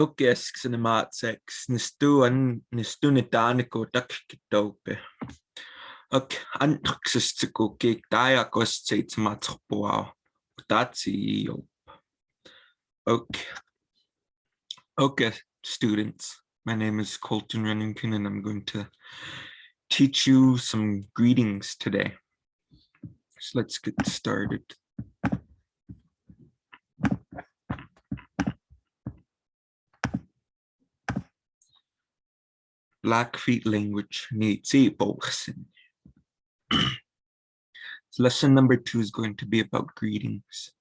Okes cinematex nistu nitaniko takitope. Ok antoxistiko kik diakos tsaitsmatsupuao. Tatsi yo. Okay. Okay, students. My name is Colton Rennington and I'm going to teach you some greetings today. So let's get started. Blackfeet language. So lesson number 2 is going to be about greetings.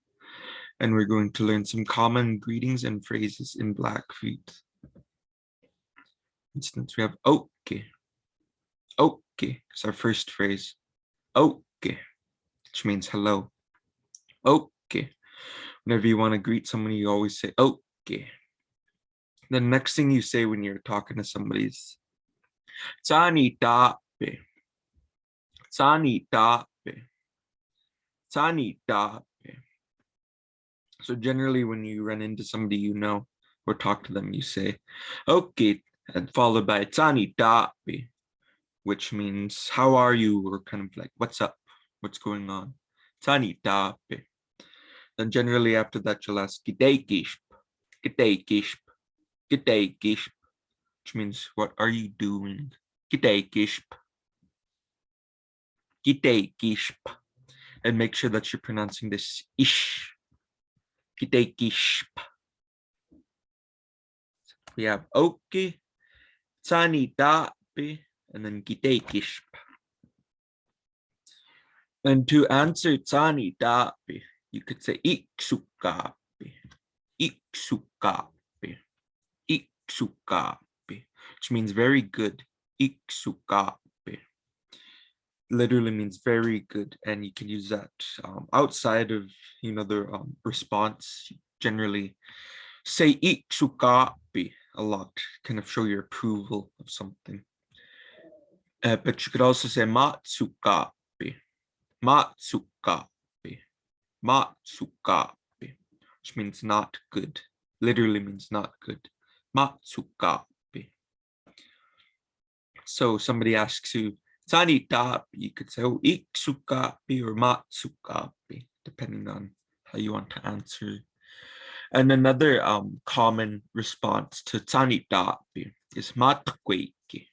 And we're going to learn some common greetings and phrases in Blackfeet. For instance, we have okay. Okay is our first phrase. Okay, which means hello. Okay. Whenever you want to greet someone, you always say okay. The next thing you say when you're talking to somebody is Tsani tape. Tsani tape. Tsani tape. So generally when you run into somebody you know or talk to them, you say okay, and followed by Tsani tape, which means how are you, or kind of like what's up, what's going on. Tsani tape. Then generally after that you'll ask G'day kishp, G'day kishp, G'day kishp, which means what are you doing? G'day kishp, G'day kishp. And make sure that you're pronouncing this ish. G'day kishp. We have okay, Tsani tape, and then G'day kishp. And to answer Tsani tape, you could say iksukape, iksukape, iksukape, which means very good. Iksukape literally means very good, and you can use that outside of the response. Generally say iksukape a lot, kind of show your approval of something. But you could also say matsukape, matsukape, matsukape, which means not good. Literally means not good. Matsukape. So somebody asks you, Tsani tape, you could say, oh, iksukape or matsukape, depending on how you want to answer. And another common response to Tsani tape is matkweke,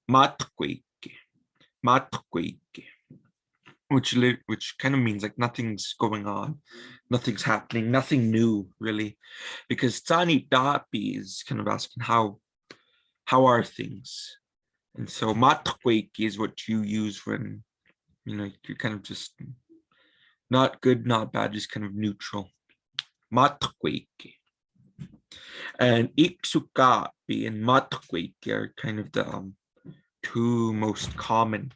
matkweke, matkweke, which kind of means like nothing's going on, nothing's happening, nothing new really, because Tsani tape is kind of asking how are things. And so matkweke is what you use when you're kind of just not good, not bad, just kind of neutral. Matkweke. And iksukape and matkweke are kind of the two most common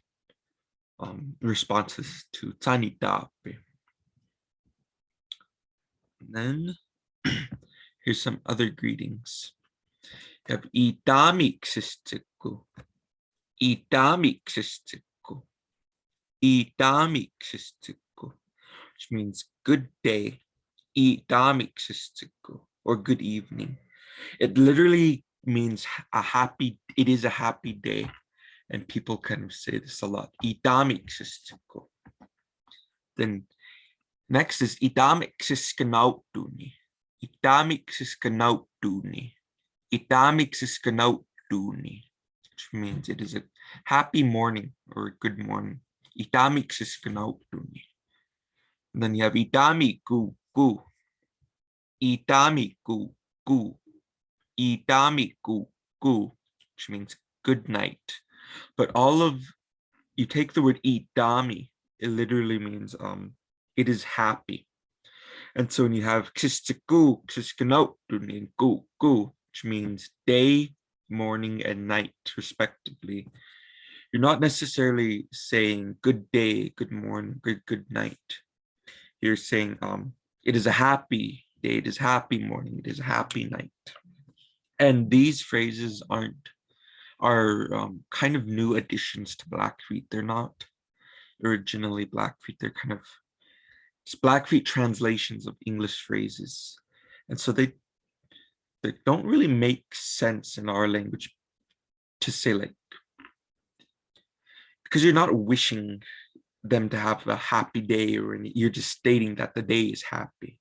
responses to Tsani tape. And then here's some other greetings. You have itamiksistiku, itamiksistiku, itamiksistiku, which means good day. Itamiksistiku, or good evening. It literally means it is a happy day. And people kind of say this a lot. Itamiksistiku. Then next is itamiksiskanautuni. Itamiksiskanautuni. Itamiksiskanautuni, which means it is a happy morning or a good morning. Itamiksiskanautuni. And then you have itamiku ku. Itamiku ku. Itamiku ku, which means good night. But you take the word itami, it literally means it is happy. And so when you have kistiku, kiskanautuni, and ku, which means day, morning, and night, respectively, you're not necessarily saying good day, good morning, good night. You're saying it is a happy day, it is happy morning, it is a happy night. And these phrases are kind of new additions to Blackfeet. They're not originally Blackfeet. They're kind of Blackfeet translations of English phrases. And so that don't really make sense in our language to say, like, because you're not wishing them to have a happy day, or you're just stating that the day is happy.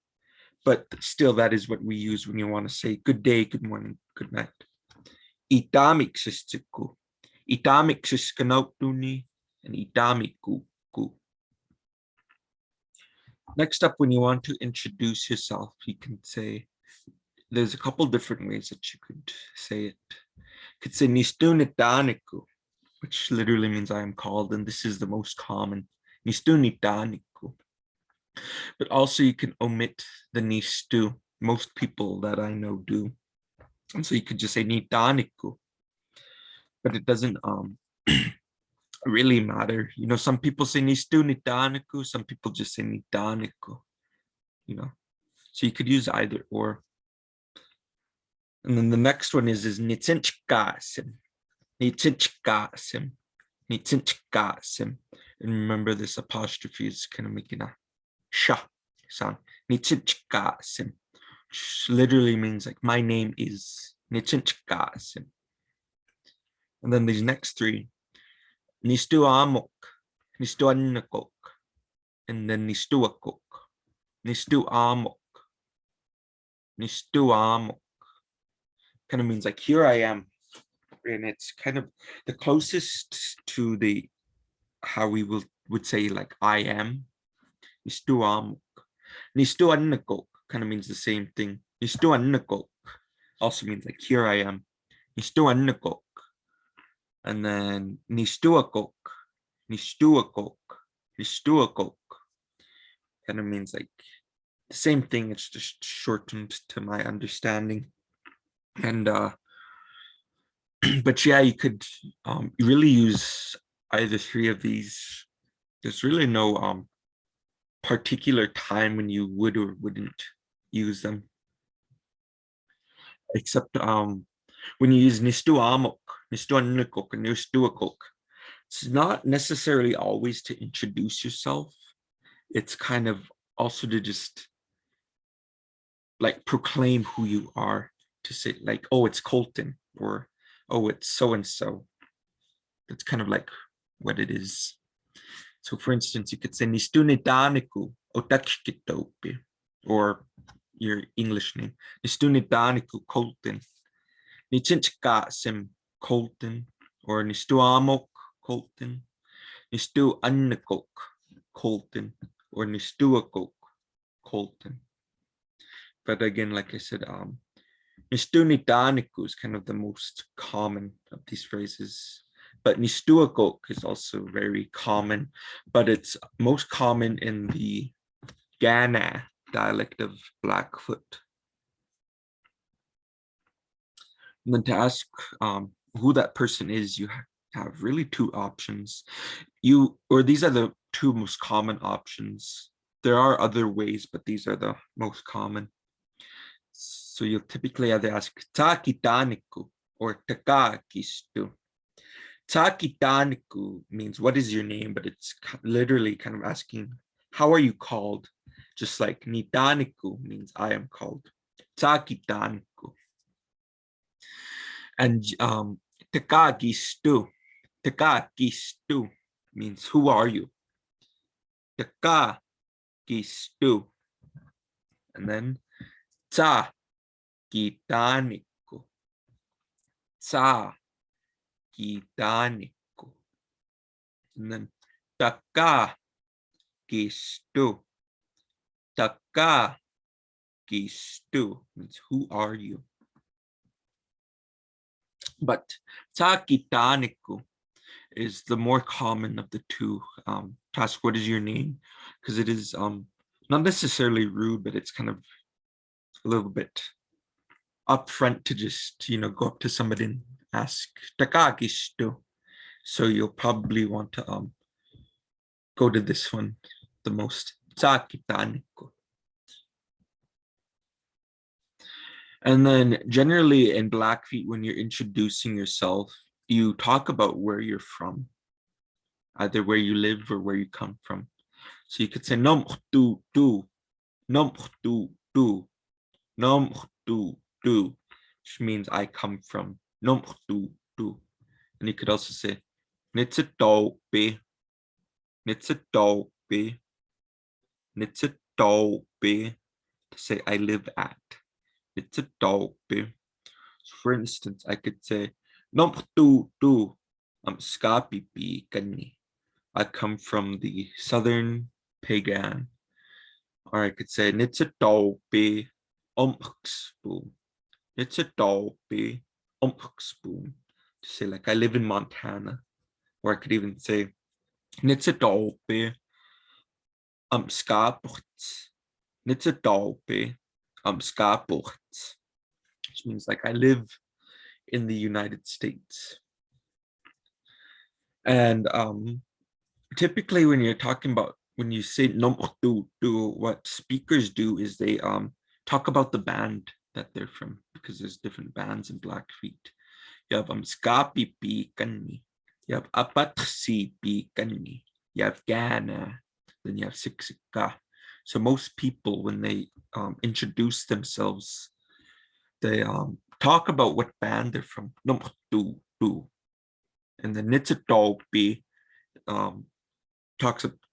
But still, that is what we use when you want to say good day, good morning, good night. Itamiksustiku. Itamiksuskanotuni and itamiku. Next up, when you want to introduce yourself, you can say, there's a couple different ways that you could say it. You could say nistunitaniku, which literally means I am called, and this is the most common. Nistunitaniku. But also you can omit the nistu. Most people that I know do. And so you could just say nitaniku. But it doesn't really matter. You know, some people say nistu nitaniku, some people just say nitaniku. You know, so you could use either or. And then the next one is nitsinchkasim. Nitsinchkasim. Nitsinchkasim. And remember, this apostrophe is kind of making a sha sound. Nitsinchkasim. Which literally means like my name is Nitsinchkasim. And then these next three, Nistuamok, Nistuanakok, and then Nistuakok. Nistuamok. Nistuamok. Kind of means like here I am. And it's kind of the closest to the how we would say like I am. Nistuamok. Nistuanakok kind of means the same thing. Nistuanakok also means like here I am. Nistuanakok. And then nistuakok. Nistuakok. Nistuakok kind of means like the same thing. It's just shortened to my understanding. And but yeah, you could really use either three of these. There's really no particular time when you would or wouldn't use them, except when you use nistuamok, nistuanukok, and nistuakok. It's not necessarily always to introduce yourself. It's kind of also to just like proclaim who you are, to say like, oh, it's Colton, or oh, it's so and so. That's kind of like what it is. So for instance, you could say nistunitaniku otakikitopi, or your English name. Nistunitaniku Colton. Nichinchkasim Colton, or nistuamok Colton. Nistuanakok Colton, or nistuakok Colton. But again, like I said, nistunitaniku is kind of the most common of these phrases. But nistuakok is also very common, but it's most common in the Ghana dialect of Blackfoot. And then to ask who that person is, you have really two options. These are the two most common options. There are other ways, but these are the most common. So you'll typically either ask Takitaniku or Takakistu. Takitaniku means what is your name, but it's literally kind of asking how are you called? Just like Nitaniku means I am called. Takitaniku. And Takakistu. Takakistu means who are you? Takakistu. And then Ta kitaniku. Ta kitaniku. And then takakistu. Takakistu means who are you? But takitaniku is the more common of the two. To ask what is your name, because it is not necessarily rude, but it's kind of a little bit upfront to just, you know, go up to somebody and ask Takakistu. So you'll probably want to go to this one the most. Takitaniku. And then generally in Blackfeet, when you're introducing yourself, you talk about where you're from, either where you live or where you come from. So you could say nom tu tu, nom tu tu, nom tu tu. which means I come from. Nomhtu. And you could also say Nitsitope. Nitsitope. Nitsitope. To say I live at. Nitsitope. So for instance, I could say Nomhtu. Skapipi kani. I come from the southern pagan. Or I could say Nitsitope. Omkspoon. Nitsitope. Omkspoon. To say like I live in Montana. Or I could even say Nitsitope. Skapuchts. Nitsitope. Skapuchts. Which means like I live in the United States. And typically when you're talking about, when you say nomhtu, what speakers do is they talk about the band that they're from, because there's different bands in Blackfeet. You have Skapi Pikani, you have Apatsi Pikani, you have Gana, then you have Siksika. So most people, when they introduce themselves, they talk about what band they're from. Nomhtu. And the Nitsitopi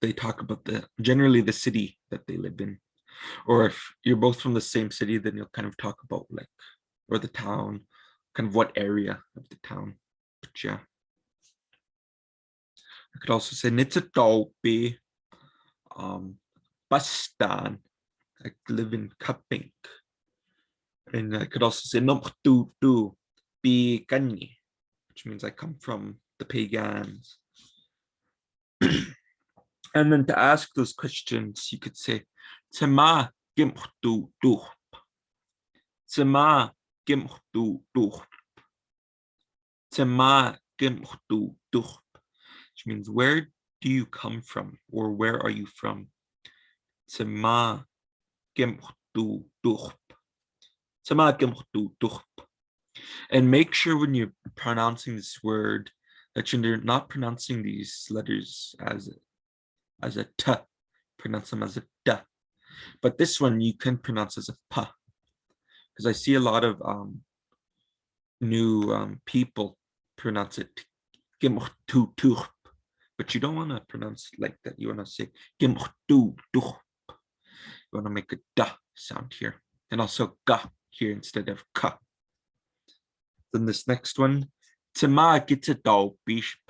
they talk about generally the city that they live in. Or if you're both from the same city, then you'll kind of talk about like, or the town, kind of what area of the town. But yeah. I could also say Nitsitopi Bastan. I live in Kapink. And I could also say Nomhtu Pikani, which means I come from the pagans. And then to ask those questions, you could say, Tema gimhtu duh. Tema gimhtu duh. Tema gimhtu duh. Which means, where do you come from? Or where are you from? Tema gimhtu duh. Tema gimhtu duh. And make sure when you're pronouncing this word that you're not pronouncing these letters as a t, pronounce them as a d. But this one you can pronounce as a p, because I see a lot of new people pronounce it gimhtu, but you don't want to pronounce it like that. You want to say gimhtu. You want to make a d sound here, and also ga here instead of ka. Then this next one, Tema gets a dog bishop.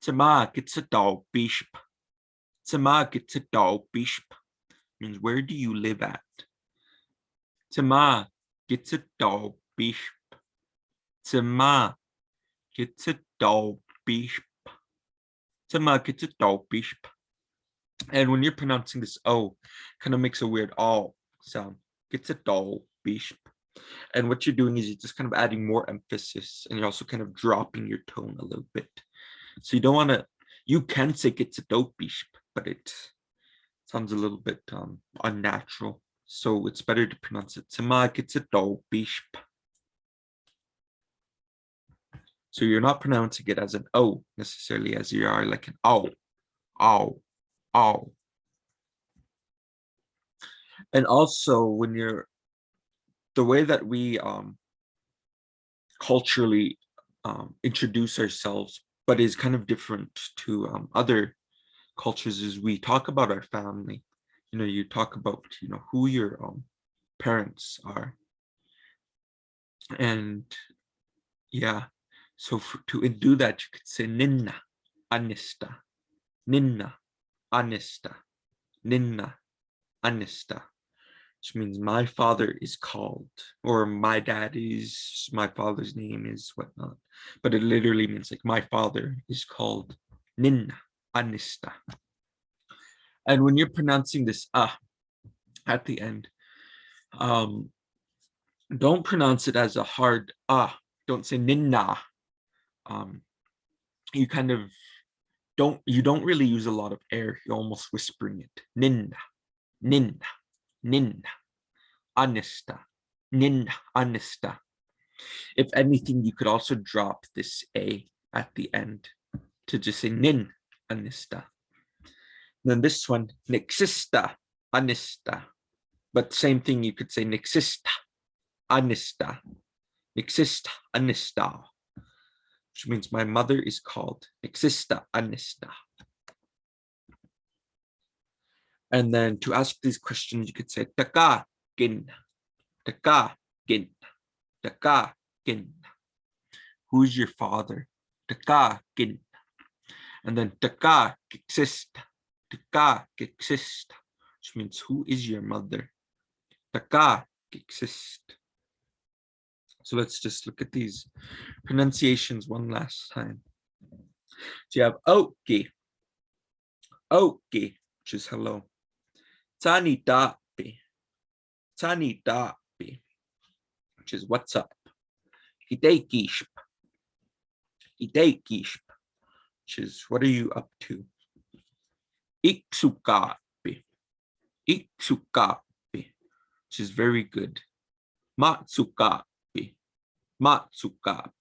Tema gets a dog bishop. Tema gets a dog bishop. Means where do you live at? Tema gets a dog bishop. Tema gets a dog bishop. Tema gets a dog bishop. And when you're pronouncing this O, kind of makes a weird O sound. Gets a dog bishop. And what you're doing is you're just kind of adding more emphasis, and you're also kind of dropping your tone a little bit. So you don't want to, you can say gets a dope bishop, but it sounds a little bit unnatural. So it's better to pronounce it Tema gets a dope bishop. So you're not pronouncing it as an O necessarily, as you are like an O. And also when you're, the way that we culturally introduce ourselves, but is kind of different to other cultures, is we talk about our family. You know, you talk about, you know, who your parents are. And yeah, so to do that, you could say Ninna Anista. Ninna Anista. Ninna Anista. Which means my father is called, or my dad is, my father's name is whatnot. But it literally means like my father is called Ninna Anista. And when you're pronouncing this at the end, don't pronounce it as a hard don't say Ninna. You kind of don't really use a lot of air. You're almost whispering it. Ninna, Ninna, Ninna. Anista, Ninna Anista. If anything, you could also drop this A at the end to just say Nin Anista. Then this one, Nixista Anista. But same thing, you could say Nixista Anista. Nixista Anista, which means my mother is called Nixista Anista. And then to ask these questions, you could say Taka Gin, Taka Gin, Taka Gin. Who's your father? Taka Gin. And then Taka exist, Taka exist, which means who is your mother? Taka exist. So let's just look at these pronunciations one last time. So you have okay, okay, which is hello. Tani dape, which is what's up. Hidekishp, which is what are you up to? Iksukape, which is very good. Matsukape,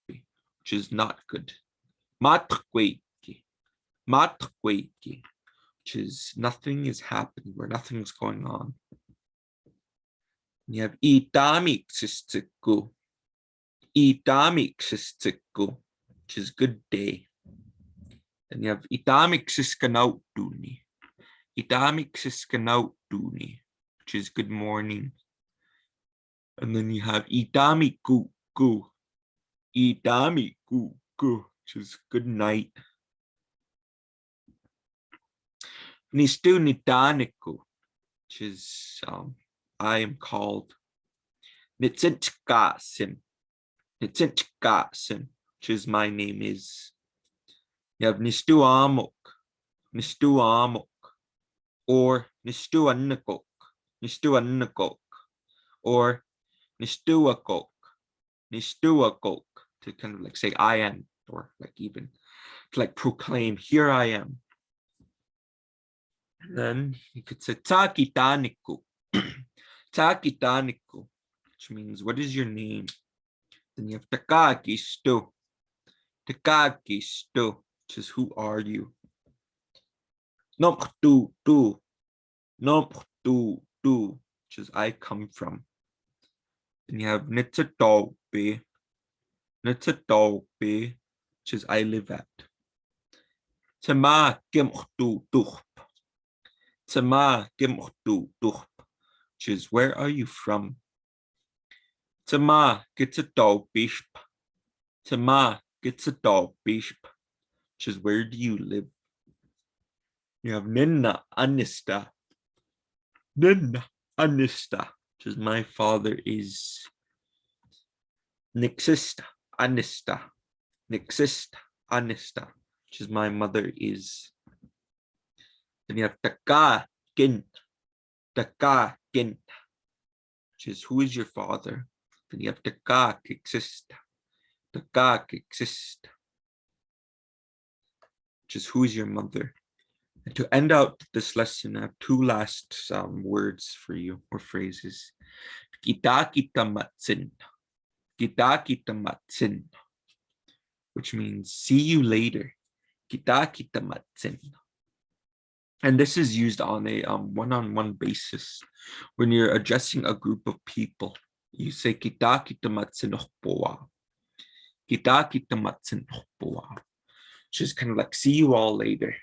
which is not good. Matkweki, which is nothing is happening or nothing's going on. And you have itamiksistiku, which is good day. And you have itamiksiskanautuni, which is good morning. And then you have itamiku, which is good night. Nistu nitaniku, which is I am called. Nitsinchkasim, which is my name is. You have Nistu amok, or Nistu annakok, or Nistuakok, to kind of like say I am, or like even to like proclaim, here I am. And then you could say Takitaniku, which means what is your name? Then you have Takakistu, which is who are you? Nomtu, which is I come from. Then you have Nitsatope, which is I live at. Tema gemchtu, which is where are you from? Tema gitsatopishp, which is where do you live? You have Ninna Anista, which is my father is. Nixista Anista, which is my mother is. Then you have Takakin, which is who is your father? Then you have Takak exist, which is who is your mother? And to end out this lesson, I have two last words for you, or phrases. Kitakitamatsin, which means see you later. Kitakitamatsin. And this is used on a one-on-one basis. When you're addressing a group of people, you say kitakitamatsin, which is kind of like see you all later.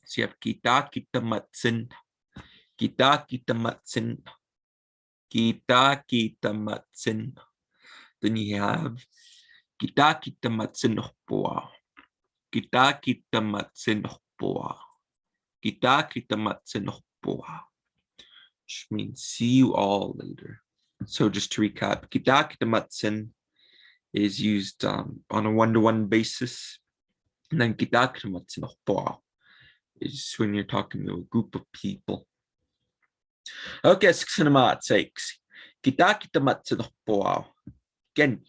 So you have kitakitamatsin. Then you have kitakitamatsin, which means see you all later. So just to recap, kitakitamatsin is used on a one-to-one basis. And then kitakitamatsin is when you're talking to a group of people. Okay, sakes. Kitakitamatsin. Again.